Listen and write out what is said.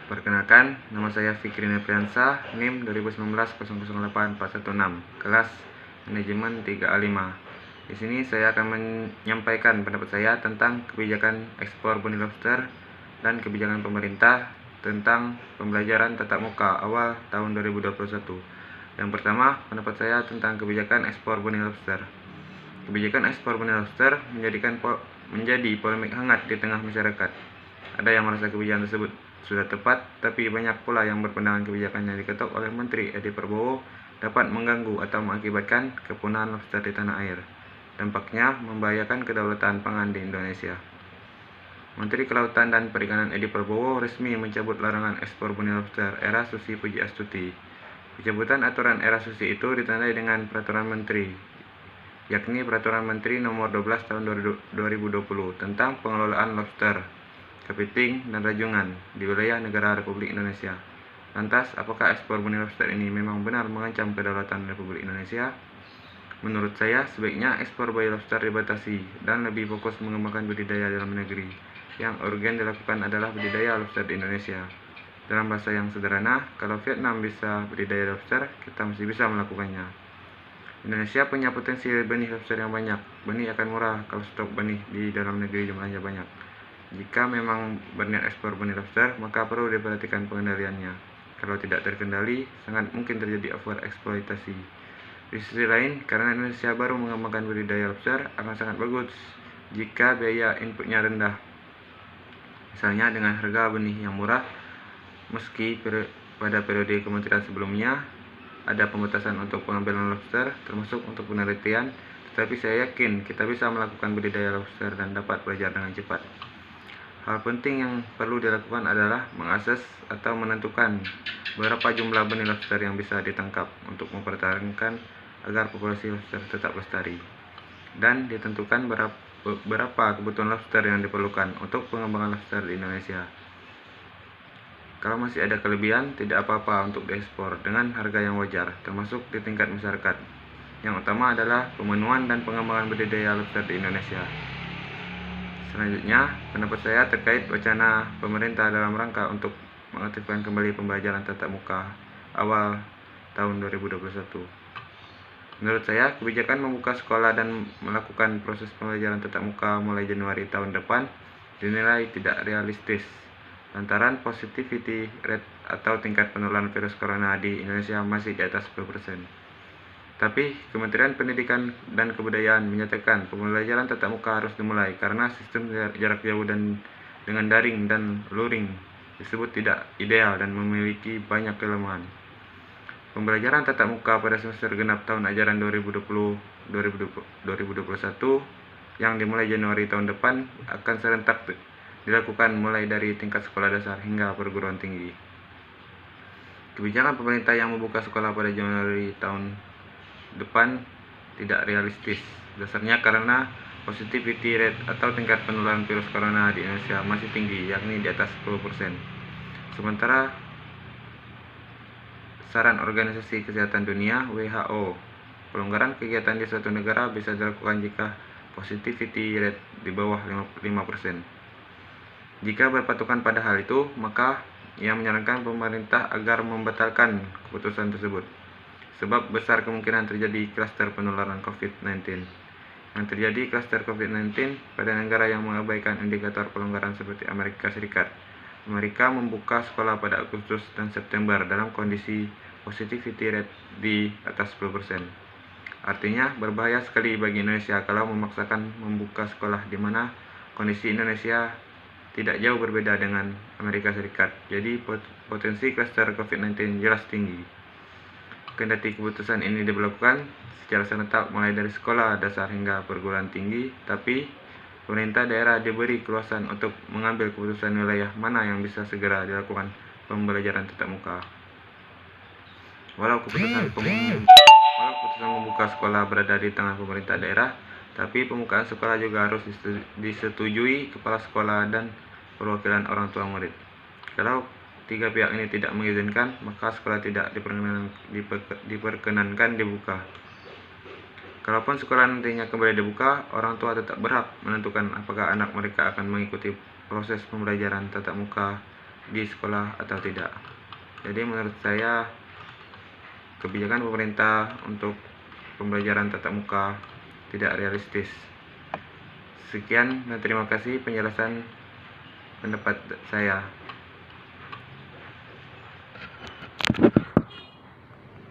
Perkenalkan, nama saya Fikri Nepriansa, NIM 2019-008416, kelas Manajemen 3A5. Di sini saya akan menyampaikan pendapat saya tentang kebijakan ekspor benih lobster dan kebijakan pemerintah tentang pembelajaran tatap muka awal tahun 2021. Yang pertama, pendapat saya tentang kebijakan ekspor benih lobster. Kebijakan ekspor benih lobster menjadi polemik hangat di tengah masyarakat. Ada yang merasa kebijakan tersebut sudah tepat, tapi banyak pula yang berpandangan kebijakan yang diketok oleh Menteri Edi Prabowo dapat mengganggu atau mengakibatkan kepunahan lobster di tanah air. Dampaknya membahayakan kedaulatan pangan di Indonesia. Menteri Kelautan dan Perikanan Edi Prabowo resmi mencabut larangan ekspor benih lobster era Susi Pujiastuti. Pencabutan aturan era Susi itu ditandai dengan peraturan menteri, yakni Peraturan Menteri Nomor 12 Tahun 2020 tentang pengelolaan lobster, kepiting, dan rajungan di wilayah negara Republik Indonesia. Lantas, apakah ekspor benih lobster ini memang benar mengancam kedaulatan Republik Indonesia? Menurut saya, sebaiknya ekspor bayi lobster dibatasi dan lebih fokus mengembangkan budidaya dalam negeri. Yang urgen dilakukan adalah budidaya lobster di Indonesia. Dalam bahasa yang sederhana, kalau Vietnam bisa budidaya lobster, kita masih bisa melakukannya. Indonesia punya potensi benih lobster yang banyak. Benih akan murah kalau stok benih di dalam negeri jumlahnya banyak. Jika memang berniat ekspor benih lobster, maka perlu diperhatikan pengendaliannya. Kalau tidak terkendali, sangat mungkin terjadi overeksploitasi. Di sisi lain, karena Indonesia baru mengembangkan budidaya lobster, akan sangat bagus jika biaya inputnya rendah. Misalnya dengan harga benih yang murah, meski pada periode kementerian sebelumnya ada pembatasan untuk pengambilan lobster, termasuk untuk penelitian, tetapi saya yakin kita bisa melakukan budidaya lobster dan dapat belajar dengan cepat. Hal penting yang perlu dilakukan adalah mengakses atau menentukan berapa jumlah benih lobster yang bisa ditangkap untuk mempertahankan agar populasi lobster tetap lestari, dan ditentukan berapa kebutuhan lobster yang diperlukan untuk pengembangan lobster di Indonesia. Kalau masih ada kelebihan, tidak apa-apa untuk diekspor dengan harga yang wajar, termasuk di tingkat masyarakat. Yang utama adalah pemenuhan dan pengembangan budidaya lobster di Indonesia. Selanjutnya, pendapat saya terkait wacana pemerintah dalam rangka untuk mengaktifkan kembali pembelajaran tatap muka awal tahun 2021. Menurut saya, kebijakan membuka sekolah dan melakukan proses pembelajaran tatap muka mulai Januari tahun depan dinilai tidak realistis, lantaran positivity rate atau tingkat penularan virus corona di Indonesia masih di atas 10%. Tapi, Kementerian Pendidikan dan Kebudayaan menyatakan pembelajaran tatap muka harus dimulai karena sistem jarak jauh dan dengan daring dan luring disebut tidak ideal dan memiliki banyak kelemahan. Pembelajaran tatap muka pada semester genap tahun ajaran 2020-2021 yang dimulai Januari tahun depan akan serentak dilakukan mulai dari tingkat sekolah dasar hingga perguruan tinggi. Kebijakan pemerintah yang membuka sekolah pada Januari tahun depan tidak realistis, dasarnya karena positivity rate atau tingkat penularan virus corona di Indonesia masih tinggi, yakni di atas 10%. Sementara saran Organisasi Kesehatan Dunia (WHO), pelonggaran kegiatan di suatu negara bisa dilakukan jika positivity rate di bawah 5%. Jika berpatokan pada hal itu, maka ia menyarankan pemerintah agar membatalkan keputusan tersebut, sebab besar kemungkinan terjadi klaster penularan COVID-19. Yang terjadi klaster COVID-19 pada negara yang mengabaikan indikator pelonggaran seperti Amerika Serikat. Amerika membuka sekolah pada Agustus dan September dalam kondisi positivity rate di atas 10%. Artinya, berbahaya sekali bagi Indonesia kalau memaksakan membuka sekolah di mana kondisi Indonesia tidak jauh berbeda dengan Amerika Serikat. Jadi, potensi klaster COVID-19 jelas tinggi. Kendati keputusan ini diberlakukan secara serentak mulai dari sekolah dasar hingga perguruan tinggi, tapi pemerintah daerah diberi keluasan untuk mengambil keputusan wilayah mana yang bisa segera dilakukan pembelajaran tatap muka. Walau keputusan membuka sekolah berada di tangan pemerintah daerah, tapi pembukaan sekolah juga harus disetujui kepala sekolah dan perwakilan orang tua murid. Kalau tiga pihak ini tidak mengizinkan, maka sekolah tidak diperkenankan dibuka. Kalaupun sekolah nantinya kembali dibuka, orang tua tetap berhak menentukan apakah anak mereka akan mengikuti proses pembelajaran tatap muka di sekolah atau tidak. Jadi menurut saya kebijakan pemerintah untuk pembelajaran tatap muka tidak realistis. Sekian dan terima kasih penjelasan pendapat saya.